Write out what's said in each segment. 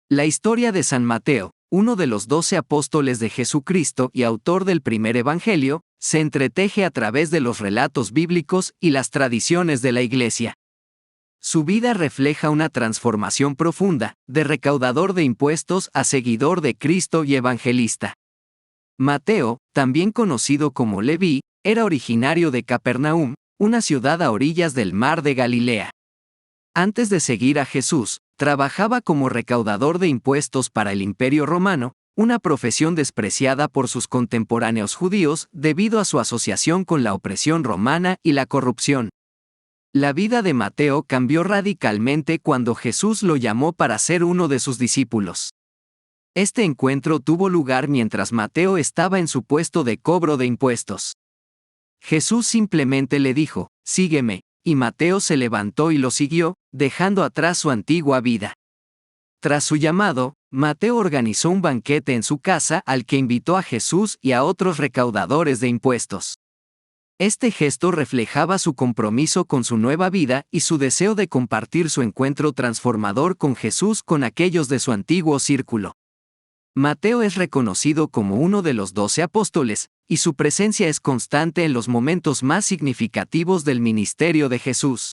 La historia de San Mateo, uno de los 12 apóstoles de Jesucristo y autor del primer Evangelio, se entreteje a través de los relatos bíblicos y las tradiciones de la Iglesia. Su vida refleja una transformación profunda, de recaudador de impuestos a seguidor de Cristo y evangelista. Mateo, también conocido como Leví, era originario de Capernaum, una ciudad a orillas del mar de Galilea. Antes de seguir a Jesús, trabajaba como recaudador de impuestos para el Imperio Romano, una profesión despreciada por sus contemporáneos judíos debido a su asociación con la opresión romana y la corrupción. La vida de Mateo cambió radicalmente cuando Jesús lo llamó para ser uno de sus discípulos. Este encuentro tuvo lugar mientras Mateo estaba en su puesto de cobro de impuestos. Jesús simplemente le dijo, «Sígueme», y Mateo se levantó y lo siguió, dejando atrás su antigua vida. Tras su llamado, Mateo organizó un banquete en su casa al que invitó a Jesús y a otros recaudadores de impuestos. Este gesto reflejaba su compromiso con su nueva vida y su deseo de compartir su encuentro transformador con Jesús con aquellos de su antiguo círculo. Mateo es reconocido como uno de los 12 apóstoles, y su presencia es constante en los momentos más significativos del ministerio de Jesús.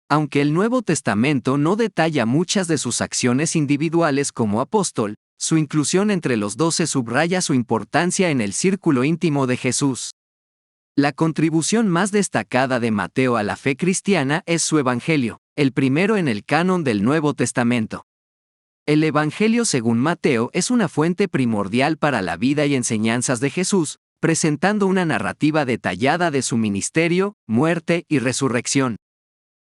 Aunque el Nuevo Testamento no detalla muchas de sus acciones individuales como apóstol, su inclusión entre los 12 subraya su importancia en el círculo íntimo de Jesús. La contribución más destacada de Mateo a la fe cristiana es su Evangelio, el primero en el canon del Nuevo Testamento. El Evangelio según Mateo es una fuente primordial para la vida y enseñanzas de Jesús, presentando una narrativa detallada de su ministerio, muerte y resurrección.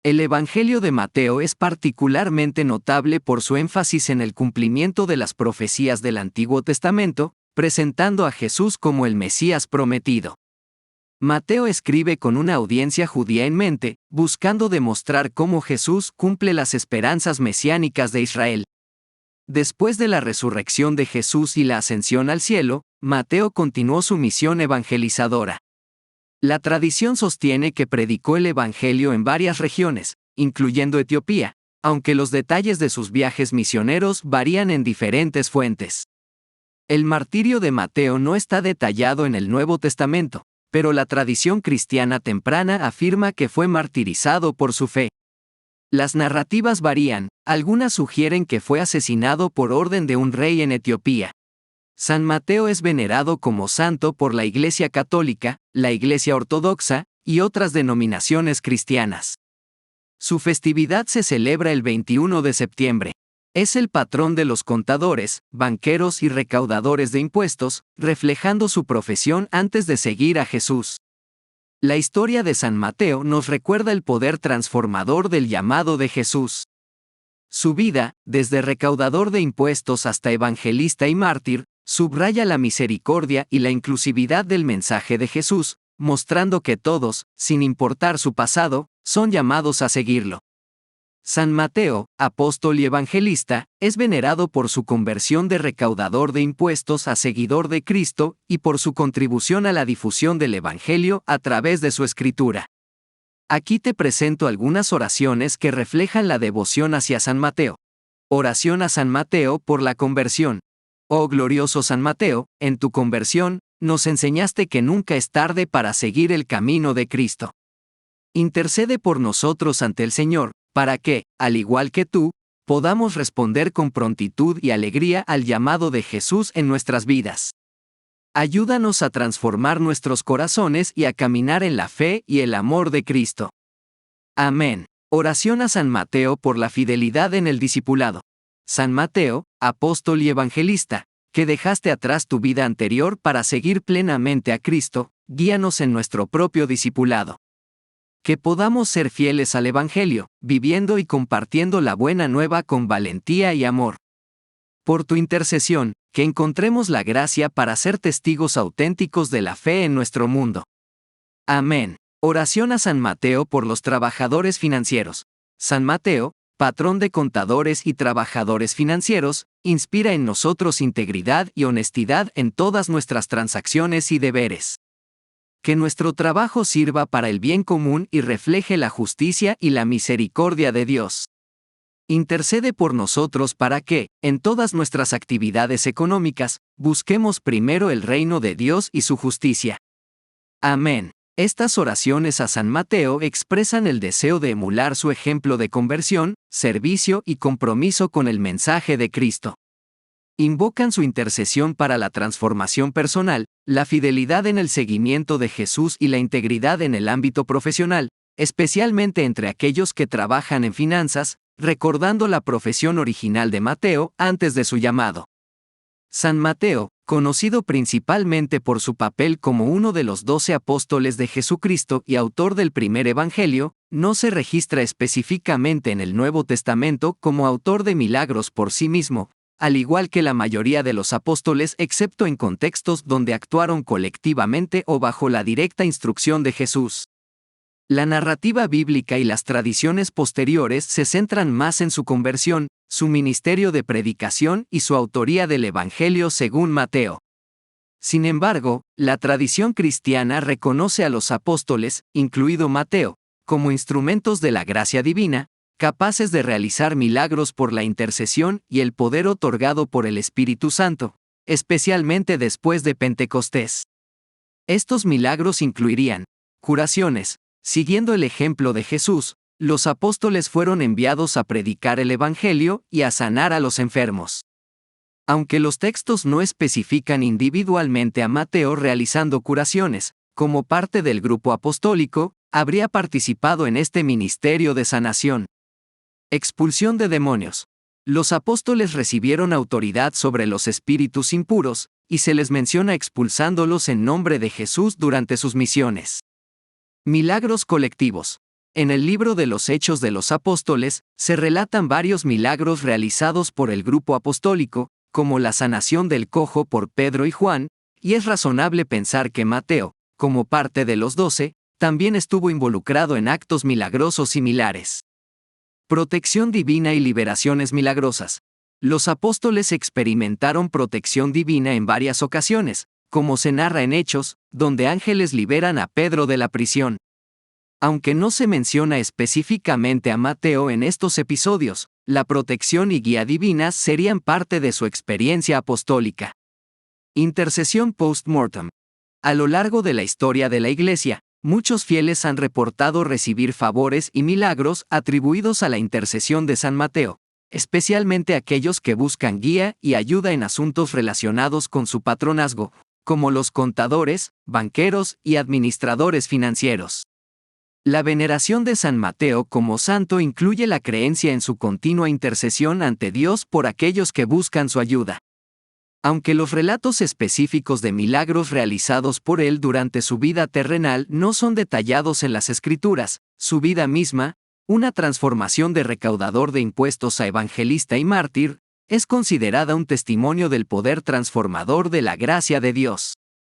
El Evangelio de Mateo es particularmente notable por su énfasis en el cumplimiento de las profecías del Antiguo Testamento, presentando a Jesús como el Mesías prometido. Mateo escribe con una audiencia judía en mente, buscando demostrar cómo Jesús cumple las esperanzas mesiánicas de Israel. Después de la resurrección de Jesús y la ascensión al cielo, Mateo continuó su misión evangelizadora. La tradición sostiene que predicó el Evangelio en varias regiones, incluyendo Etiopía, aunque los detalles de sus viajes misioneros varían en diferentes fuentes. El martirio de Mateo no está detallado en el Nuevo Testamento, pero la tradición cristiana temprana afirma que fue martirizado por su fe. Las narrativas varían, algunas sugieren que fue asesinado por orden de un rey en Etiopía. San Mateo es venerado como santo por la Iglesia Católica, la Iglesia Ortodoxa y otras denominaciones cristianas. Su festividad se celebra el 21 de septiembre. Es el patrón de los contadores, banqueros y recaudadores de impuestos, reflejando su profesión antes de seguir a Jesús. La historia de San Mateo nos recuerda el poder transformador del llamado de Jesús. Su vida, desde recaudador de impuestos hasta evangelista y mártir, subraya la misericordia y la inclusividad del mensaje de Jesús, mostrando que todos, sin importar su pasado, son llamados a seguirlo. San Mateo, apóstol y evangelista, es venerado por su conversión de recaudador de impuestos a seguidor de Cristo y por su contribución a la difusión del Evangelio a través de su escritura. Aquí te presento algunas oraciones que reflejan la devoción hacia San Mateo. Oración a San Mateo por la conversión. Oh glorioso San Mateo, en tu conversión, nos enseñaste que nunca es tarde para seguir el camino de Cristo. Intercede por nosotros ante el Señor, para que, al igual que tú, podamos responder con prontitud y alegría al llamado de Jesús en nuestras vidas. Ayúdanos a transformar nuestros corazones y a caminar en la fe y el amor de Cristo. Amén. Oración a San Mateo por la fidelidad en el discipulado. San Mateo, apóstol y evangelista, que dejaste atrás tu vida anterior para seguir plenamente a Cristo, guíanos en nuestro propio discipulado. Que podamos ser fieles al Evangelio, viviendo y compartiendo la buena nueva con valentía y amor. Por tu intercesión, que encontremos la gracia para ser testigos auténticos de la fe en nuestro mundo. Amén. Oración a San Mateo por los trabajadores financieros. San Mateo, patrón de contadores y trabajadores financieros, inspira en nosotros integridad y honestidad en todas nuestras transacciones y deberes. Que nuestro trabajo sirva para el bien común y refleje la justicia y la misericordia de Dios. Intercede por nosotros para que, en todas nuestras actividades económicas, busquemos primero el reino de Dios y su justicia. Amén. Estas oraciones a San Mateo expresan el deseo de emular su ejemplo de conversión, servicio y compromiso con el mensaje de Cristo. Invocan su intercesión para la transformación personal, la fidelidad en el seguimiento de Jesús y la integridad en el ámbito profesional, especialmente entre aquellos que trabajan en finanzas, recordando la profesión original de Mateo antes de su llamado. San Mateo, conocido principalmente por su papel como uno de los 12 apóstoles de Jesucristo y autor del primer Evangelio, no se registra específicamente en el Nuevo Testamento como autor de milagros por sí mismo, al igual que la mayoría de los apóstoles excepto en contextos donde actuaron colectivamente o bajo la directa instrucción de Jesús. La narrativa bíblica y las tradiciones posteriores se centran más en su conversión, su ministerio de predicación y su autoría del Evangelio según Mateo. Sin embargo, la tradición cristiana reconoce a los apóstoles, incluido Mateo, como instrumentos de la gracia divina, capaces de realizar milagros por la intercesión y el poder otorgado por el Espíritu Santo, especialmente después de Pentecostés. Estos milagros incluirían curaciones. Siguiendo el ejemplo de Jesús, los apóstoles fueron enviados a predicar el Evangelio y a sanar a los enfermos. Aunque los textos no especifican individualmente a Mateo realizando curaciones, como parte del grupo apostólico, habría participado en este ministerio de sanación. Expulsión de demonios. Los apóstoles recibieron autoridad sobre los espíritus impuros, y se les menciona expulsándolos en nombre de Jesús durante sus misiones. Milagros colectivos. En el libro de los Hechos de los Apóstoles, se relatan varios milagros realizados por el grupo apostólico, como la sanación del cojo por Pedro y Juan, y es razonable pensar que Mateo, como parte de los 12, también estuvo involucrado en actos milagrosos similares. Protección divina y liberaciones milagrosas. Los apóstoles experimentaron protección divina en varias ocasiones, como se narra en Hechos, donde ángeles liberan a Pedro de la prisión. Aunque no se menciona específicamente a Mateo en estos episodios, la protección y guía divinas serían parte de su experiencia apostólica. Intercesión post-mortem. A lo largo de la historia de la Iglesia, muchos fieles han reportado recibir favores y milagros atribuidos a la intercesión de San Mateo, especialmente aquellos que buscan guía y ayuda en asuntos relacionados con su patronazgo, como los contadores, banqueros y administradores financieros. La veneración de San Mateo como santo incluye la creencia en su continua intercesión ante Dios por aquellos que buscan su ayuda. Aunque los relatos específicos de milagros realizados por él durante su vida terrenal no son detallados en las Escrituras, su vida misma, una transformación de recaudador de impuestos a evangelista y mártir, es considerada un testimonio del poder transformador de la gracia de Dios.